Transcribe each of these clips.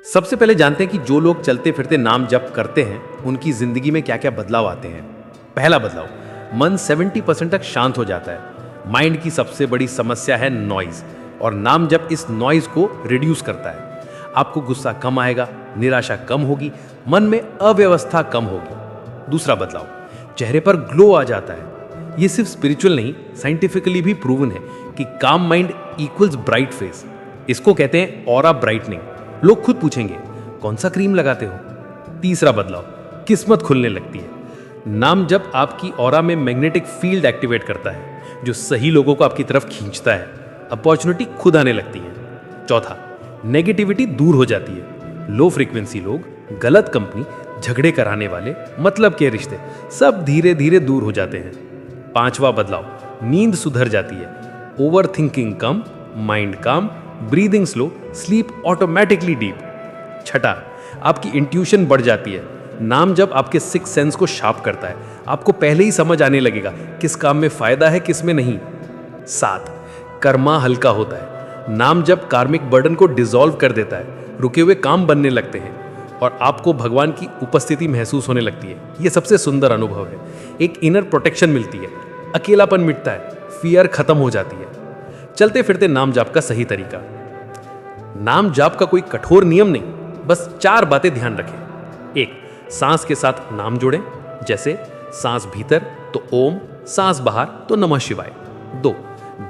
सबसे पहले जानते हैं कि जो लोग चलते फिरते नाम जप करते हैं उनकी जिंदगी में क्या क्या बदलाव आते हैं। पहला बदलाव, मन 70% तक शांत हो जाता है। माइंड की सबसे बड़ी समस्या है नॉइज, और नाम जप इस नॉइज को रिड्यूस करता है। आपको गुस्सा कम आएगा, निराशा कम होगी, मन में अव्यवस्था कम होगी। दूसरा बदलाव, चेहरे पर ग्लो आ जाता है। ये सिर्फ स्पिरिचुअल नहीं, साइंटिफिकली भी प्रूवन है कि काम माइंड इक्वल्स ब्राइट फेस। इसको कहते हैं ऑरा ब्राइटनिंग। लोग खुद पूछेंगे, कौन सा क्रीम लगाते हो? तीसरा बदलाव, किस्मत खुलने लगती है। नाम जब आपकी ऑरा में मैग्नेटिक फील्ड एक्टिवेट करता है, जो सही लोगों को आपकी तरफ खींचता है। अपॉर्चुनिटी खुद आने लगती है। चौथा, नेगेटिविटी दूर हो जाती है। लो फ्रीक्वेंसी लोग, गलत कंपनी, झगड़े कराने वाले, मतलब के रिश्ते सब धीरे धीरे दूर हो जाते हैं। पांचवा बदलाव, नींद सुधर जाती है। ओवर थिंकिंग कम, माइंड काम, breathing slow, sleep automatically deep. छठा, आपकी इंट्यूशन बढ़ जाती है। नाम जब आपके सिक्स सेंस को शार्प करता है। आपको पहले ही समझ आने लगेगा किस काम में फायदा है, किस में नहीं। सात, कर्मा हल्का होता है। नाम जब कार्मिक बर्डन को डिसॉल्व कर देता है। रुके हुए काम बनने लगते हैं और आपको भगवान की उपस्थिति महसूस होने लगती है। यह सबसे सुंदर अनुभव है। एक इनर प्रोटेक्शन मिलती है, अकेलापन मिटता है, फियर खत्म हो जाती है। चलते फिरते नाम जाप का सही तरीका। नाम जाप का कोई कठोर नियम नहीं, बस 4 बातें ध्यान रखें। 1, सांस के साथ नाम जोड़ें, जैसे सांस भीतर तो ओम, सांस बाहर तो नमः शिवाय। 2,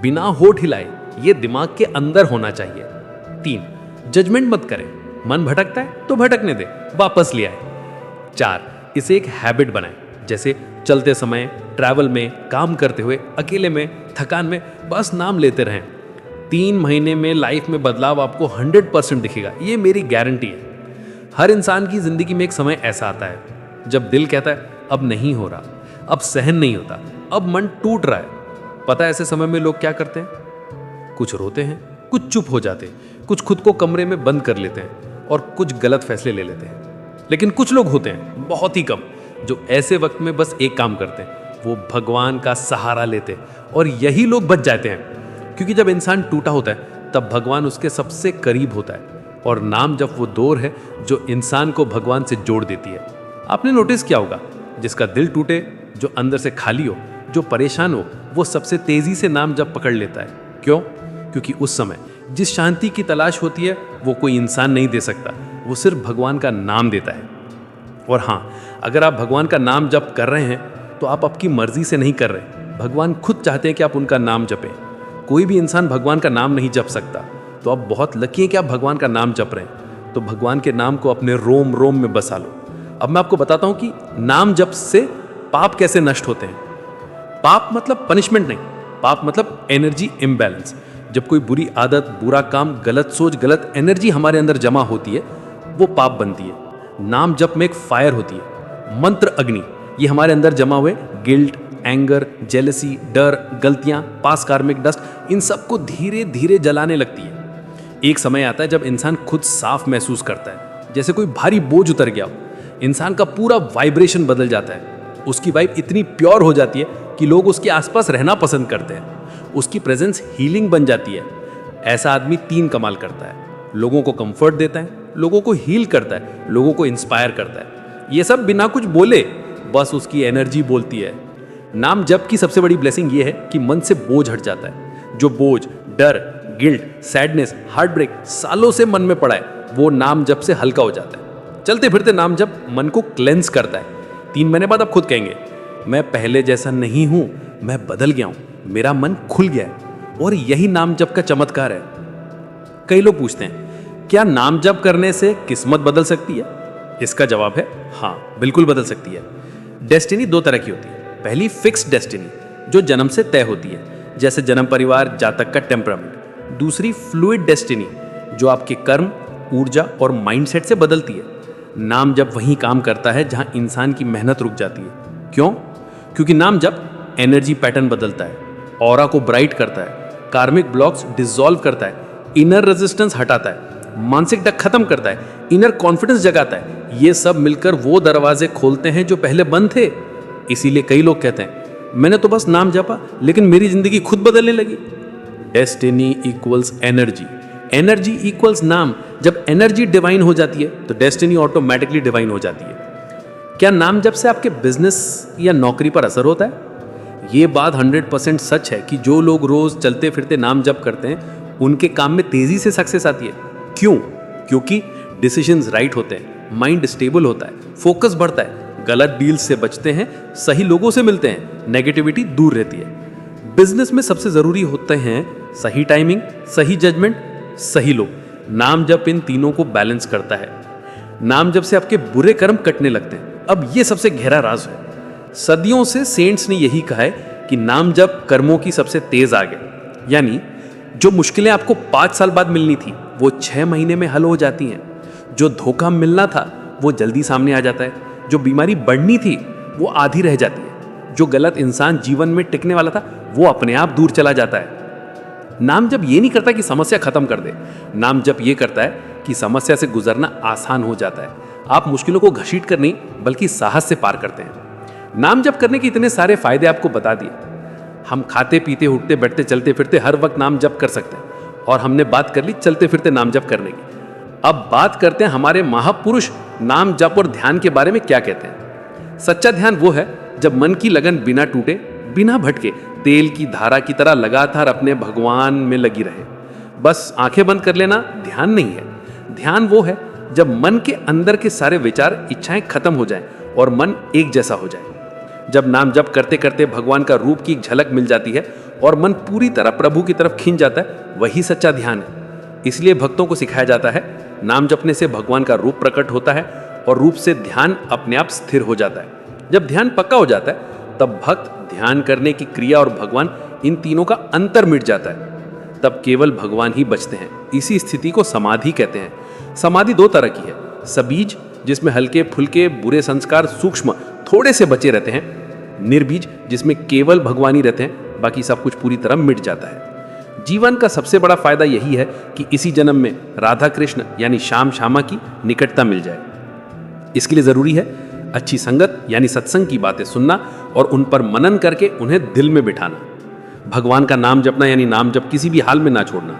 बिना होठ हिलाए, ये दिमाग के अंदर होना चाहिए। 3, जजमेंट मत करें, मन भटकता है तो भटकने दे, वापस ले आए। 4, इसे एक हैबिट बनाएं, जैसे चलते समय, ट्रैवल में, काम करते हुए, अकेले में, थकान में, बस नाम लेते रहें। 3 महीने में लाइफ में बदलाव आपको 100% दिखेगा, ये मेरी गारंटी है। हर इंसान की जिंदगी में एक समय ऐसा आता है जब दिल कहता है अब नहीं हो रहा, अब सहन नहीं होता, अब मन टूट रहा है। पता है ऐसे समय में लोग क्या करते हैं? कुछ रोते हैं, कुछ चुप हो जाते हैं, कुछ खुद को कमरे में बंद कर लेते हैं और कुछ गलत फैसले ले लेते हैं। लेकिन कुछ लोग होते हैं, बहुत ही कम, जो ऐसे वक्त में बस एक काम करते हैं, वो भगवान का सहारा लेते हैं। और यही लोग बच जाते हैं, क्योंकि जब इंसान टूटा होता है तब भगवान उसके सबसे करीब होता है। और नाम जब वो डोर है जो इंसान को भगवान से जोड़ देती है। आपने नोटिस किया होगा, जिसका दिल टूटे, जो अंदर से खाली हो, जो परेशान हो, वो सबसे तेजी से नाम जब पकड़ लेता है। क्यों? क्योंकि उस समय जिस शांति की तलाश होती है वो कोई इंसान नहीं दे सकता, वो सिर्फ भगवान का नाम देता है। और हाँ, अगर आप भगवान का नाम जप कर रहे हैं तो आप आपकी मर्जी से नहीं कर रहे। भगवान खुद चाहते हैं कि आप उनका नाम जपें। कोई भी इंसान भगवान का नाम नहीं जप सकता, तो आप बहुत लकी हैं कि आप भगवान का नाम जप रहे हैं। तो भगवान के नाम को अपने रोम रोम में बसा लो। अब मैं आपको बताता हूं कि नाम जप से पाप कैसे नष्ट होते हैं। पाप मतलब पनिशमेंट नहीं, पाप मतलब एनर्जी इम्बैलेंस। जब कोई बुरी आदत, बुरा काम, गलत सोच, गलत एनर्जी हमारे अंदर जमा होती है, वो पाप बनती है। नाम जप में एक फायर होती है, मंत्र अग्नि। ये हमारे अंदर जमा हुए गिल्ट, एंगर, जेलसी, डर, गलतियां, पास कार्मिक डस्ट, इन सबको धीरे धीरे जलाने लगती है। एक समय आता है जब इंसान खुद साफ महसूस करता है, जैसे कोई भारी बोझ उतर गया हो। इंसान का पूरा वाइब्रेशन बदल जाता है। उसकी वाइब इतनी प्योर हो जाती है कि लोग उसके आसपास रहना पसंद करते हैं। उसकी प्रेजेंस हीलिंग बन जाती है। ऐसा आदमी 3 कमाल करता है, लोगों को कंफर्ट देता है, लोगों को हील करता है, लोगों को इंस्पायर करता है। ये सब बिना कुछ बोले, बस उसकी एनर्जी बोलती है। नाम जप की सबसे बड़ी ब्लेसिंग ये है कि मन से बोझ हट जाता है। जो बोझ, डर, गिल्ट, सैडनेस, हार्ट ब्रेक सालों से मन में पड़ा है, वो नाम जप से हल्का हो जाता है। चलते फिरते नाम जप मन को क्लेंस करता है। 3 महीने बाद आप खुद कहेंगे, मैं पहले जैसा नहीं हूं, मैं बदल गया हूं, मेरा मन खुल गया है। और यही नाम जप का चमत्कार है। कई लोग पूछते हैं, क्या नाम जप करने से किस्मत बदल सकती है? इसका जवाब है हाँ, बिल्कुल बदल सकती है। डेस्टिनी 2 तरह की होती है। पहली फिक्स्ड डेस्टिनी, जो जन्म से तय होती है, जैसे जन्म, परिवार, जातक का टेम्परामेंट। दूसरी फ्लूइड डेस्टिनी, जो आपके कर्म, ऊर्जा और माइंडसेट से बदलती है। नाम जप वहीं काम करता है जहां इंसान की मेहनत रुक जाती है। क्यों? क्योंकि नाम जप एनर्जी पैटर्न बदलता है, ऑरा को ब्राइट करता है, कार्मिक ब्लॉक्स डिसॉल्व करता है, इनर रेजिस्टेंस हटाता है, मानसिक डर खत्म करता है, इनर कॉन्फिडेंस जगाता है। ये सब मिलकर वो दरवाजे खोलते हैं जो पहले बंद थे। इसीलिए कई लोग कहते हैं, मैंने तो बस नाम जपा लेकिन मेरी जिंदगी खुद बदलने लगी। Destiny equals energy, energy equals नाम। जब एनर्जी डिवाइन हो जाती है तो डेस्टिनी ऑटोमेटिकली डिवाइन हो जाती है। क्या नाम जप से आपके बिजनेस या नौकरी पर असर होता है? ये बात 100% सच है कि जो लोग रोज चलते फिरते नाम जप करते हैं उनके काम में तेजी से सक्सेस आती है। क्यों? क्योंकि डिसीजंस राइट होते हैं, माइंड स्टेबल होता है, फोकस बढ़ता है, गलत डील्स से बचते हैं, सही लोगों से मिलते हैं, नेगेटिविटी दूर रहती है। बिजनेस में सबसे जरूरी होते हैं सही टाइमिंग, सही जजमेंट, सही लोग। नाम जप इन तीनों को बैलेंस करता है। नाम जप से आपके बुरे कर्म कटने लगते हैं। अब ये सबसे गहरा राज है। सदियों से सेंट्स ने यही कहा है कि नाम जप कर्मों की सबसे तेज आग है। यानी जो मुश्किलें आपको 5 साल बाद मिलनी थी वो 6 महीने में हल हो जाती हैं। जो धोखा मिलना था वो जल्दी सामने आ जाता है। जो बीमारी बढ़नी थी वो आधी रह जाती है। जो गलत इंसान जीवन में टिकने वाला था वो अपने आप दूर चला जाता है। नाम जप ये नहीं करता कि समस्या खत्म कर दे। नाम जप ये करता है कि समस्या से गुजरना आसान हो जाता है। आप मुश्किलों को घसीट कर नहीं बल्कि साहस से पार करते हैं। नाम जप करने के इतने सारे फायदे आपको बता दिए। हम खाते पीते उठते बैठते चलते फिरते हर वक्त नाम जप कर सकते हैं। और हमने बात कर ली चलते फिरते नाम जप करने की। अब बात करते हैं हमारे महापुरुष नाम जप और ध्यान के बारे में क्या कहते हैं। सच्चा ध्यान वो है जब मन की लगन बिना टूटे, बिना भटके, तेल की धारा की तरह लगातार अपने भगवान में लगी रहे। बस आंखें बंद कर लेना ध्यान नहीं है। ध्यान वो है जब मन के अंदर के सारे विचार, इच्छाएं खत्म हो जाएं और मन एक जैसा हो जाए। जब नाम जप करते करते भगवान का रूप की एक झलक मिल जाती है और मन पूरी तरह प्रभु की तरफ खींच जाता है, वही सच्चा ध्यान है। इसलिए भक्तों को सिखाया जाता है नाम जपने से भगवान का रूप प्रकट होता है और रूप से ध्यान अपने आप स्थिर हो जाता है। जब ध्यान पक्का हो जाता है तब भक्त ध्यान करने की क्रिया और भगवान इन तीनों का अंतर मिट जाता है। तब केवल भगवान ही बचते हैं। इसी स्थिति को समाधि कहते हैं। समाधि 2 तरह की है। सबीज जिसमें हल्के फुल्के बुरे संस्कार सूक्ष्म थोड़े से बचे रहते हैं। निर्बीज जिसमें केवल भगवान ही रहते हैं, बाकी सब कुछ पूरी तरह मिट जाता है। जीवन का सबसे बड़ा फायदा यही है कि इसी जन्म में राधा कृष्ण यानी श्याम श्यामा की निकटता मिल जाए। इसके लिए जरूरी है अच्छी संगत यानी सत्संग की बातें सुनना और उन पर मनन करके उन्हें दिल में बिठाना। भगवान का नाम जपना यानी नाम जप किसी भी हाल में ना छोड़ना।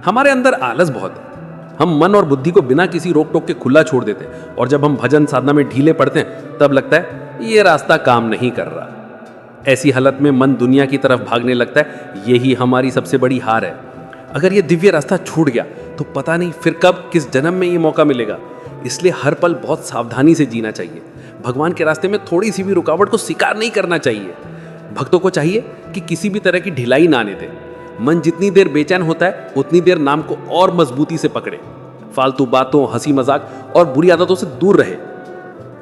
हमारे अंदर आलस बहुत है। हम मन और बुद्धि को बिना किसी रोक टोक के खुला छोड़ देते हैं और जब हम भजन साधना में ढीले पड़ते हैं तब लगता है ये रास्ता काम नहीं कर रहा। ऐसी हालत में मन दुनिया की तरफ भागने लगता है। यही हमारी सबसे बड़ी हार है। अगर ये दिव्य रास्ता छूट गया तो पता नहीं फिर कब किस जन्म में ये मौका मिलेगा। इसलिए हर पल बहुत सावधानी से जीना चाहिए। भगवान के रास्ते में थोड़ी सी भी रुकावट को स्वीकार नहीं करना चाहिए। भक्तों को चाहिए कि किसी भी तरह की ढिलाई ना आने दें। मन जितनी देर बेचैन होता है उतनी देर नाम को और मजबूती से पकड़े। फालतू बातों, हंसी मजाक और बुरी आदतों से दूर रहे।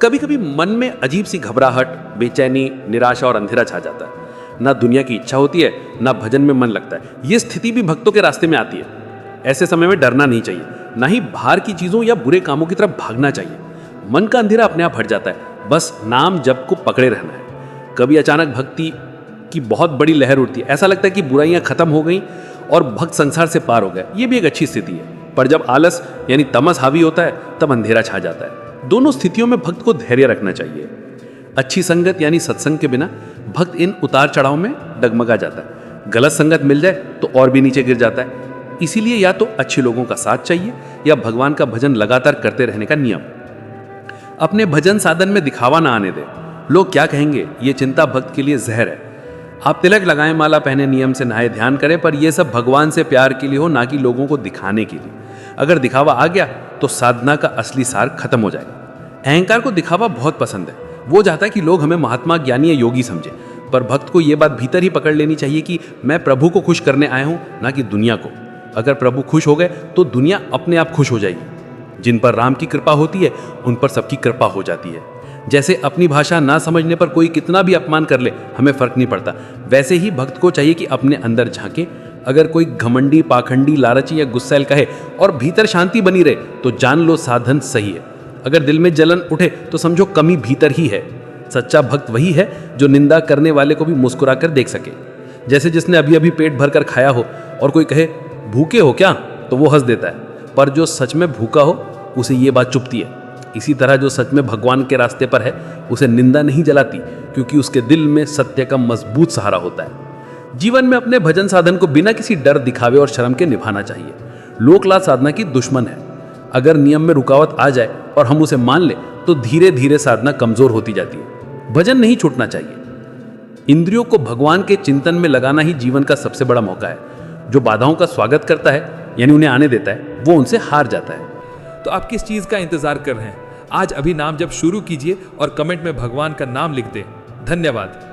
कभी कभी मन में अजीब सी घबराहट, बेचैनी, निराशा और अंधेरा छा जाता है। ना दुनिया की इच्छा होती है, ना भजन में मन लगता है। ये स्थिति भी भक्तों के रास्ते में आती है। ऐसे समय में डरना नहीं चाहिए, ना ही बाहर की चीजों या बुरे कामों की तरफ भागना चाहिए। मन का अंधेरा अपने आप हट जाता है। बस नाम जप को पकड़े रहना है। कभी अचानक भक्ति की बहुत बड़ी लहर उठती है। ऐसा लगता है कि बुराइयां खत्म हो गई और भक्त संसार से पार हो गए। ये भी एक अच्छी स्थिति है। पर जब आलस यानी तमस हावी होता है तब अंधेरा छा जाता है। दोनों स्थितियों में भक्त को धैर्य रखना चाहिए। अच्छी संगत यानी सत्संग के बिना भक्त इन उतार चढ़ाव में डगमगा जाता है। गलत संगत मिल जाए तो और भी नीचे गिर जाता है। इसीलिए या तो अच्छे लोगों का साथ चाहिए या भगवान का भजन लगातार करते रहने का नियम। अपने भजन साधन में दिखावा ना आने दे। लोग क्या कहेंगे, ये चिंता भक्त के लिए जहर है। आप तिलक लगाएं, माला पहने, नियम से नहाए, ध्यान करें, पर यह सब भगवान से प्यार के लिए हो, ना कि लोगों को दिखाने के लिए। अगर दिखावा आ गया तो साधना का असली सार खत्म हो जाएगा। अहंकार को दिखावा बहुत पसंद है। वो चाहता है कि लोग हमें महात्मा, ज्ञानी या योगी समझे। पर भक्त को यह बात भीतर ही पकड़ लेनी चाहिए कि मैं प्रभु को खुश करने आया हूं, ना कि दुनिया को। अगर प्रभु खुश हो गए तो दुनिया अपने आप खुश हो जाएगी। जिन पर राम की कृपा होती है उन पर सबकी कृपा हो जाती है। जैसे अपनी भाषा ना समझने पर कोई कितना भी अपमान कर ले, हमें फर्क नहीं पड़ता, वैसे ही भक्त को चाहिए कि अपने अंदर झांके। अगर कोई घमंडी, पाखंडी, लालची या गुस्सैल कहे और भीतर शांति बनी रहे तो जान लो साधन सही है। अगर दिल में जलन उठे तो समझो कमी भीतर ही है। सच्चा भक्त वही है जो निंदा करने वाले को भी मुस्कुरा कर देख सके। जैसे जिसने अभी अभी पेट भर कर खाया हो और कोई कहे भूखे हो क्या, तो वो हंस देता है, पर जो सच में भूखा हो उसे ये बात चुभती है। इसी तरह जो सच में भगवान के रास्ते पर है उसे निंदा नहीं जलाती, क्योंकि उसके दिल में सत्य का मजबूत सहारा होता है। जीवन में अपने भजन साधन को बिना किसी डर, दिखावे और शर्म के निभाना चाहिए। लोकलाज साधना की दुश्मन है। अगर नियम में रुकावट आ जाए और हम उसे मान ले तो धीरे धीरे साधना कमजोर होती जाती है। भजन नहीं छूटना चाहिए। इंद्रियों को भगवान के चिंतन में लगाना ही जीवन का सबसे बड़ा मौका है। जो बाधाओं का स्वागत करता है यानी उन्हें आने देता है, वो उनसे हार जाता है। तो आप किस चीज का इंतजार कर रहे हैं? आज अभी नाम जप शुरू कीजिए और कमेंट में भगवान का नाम लिख दें। धन्यवाद।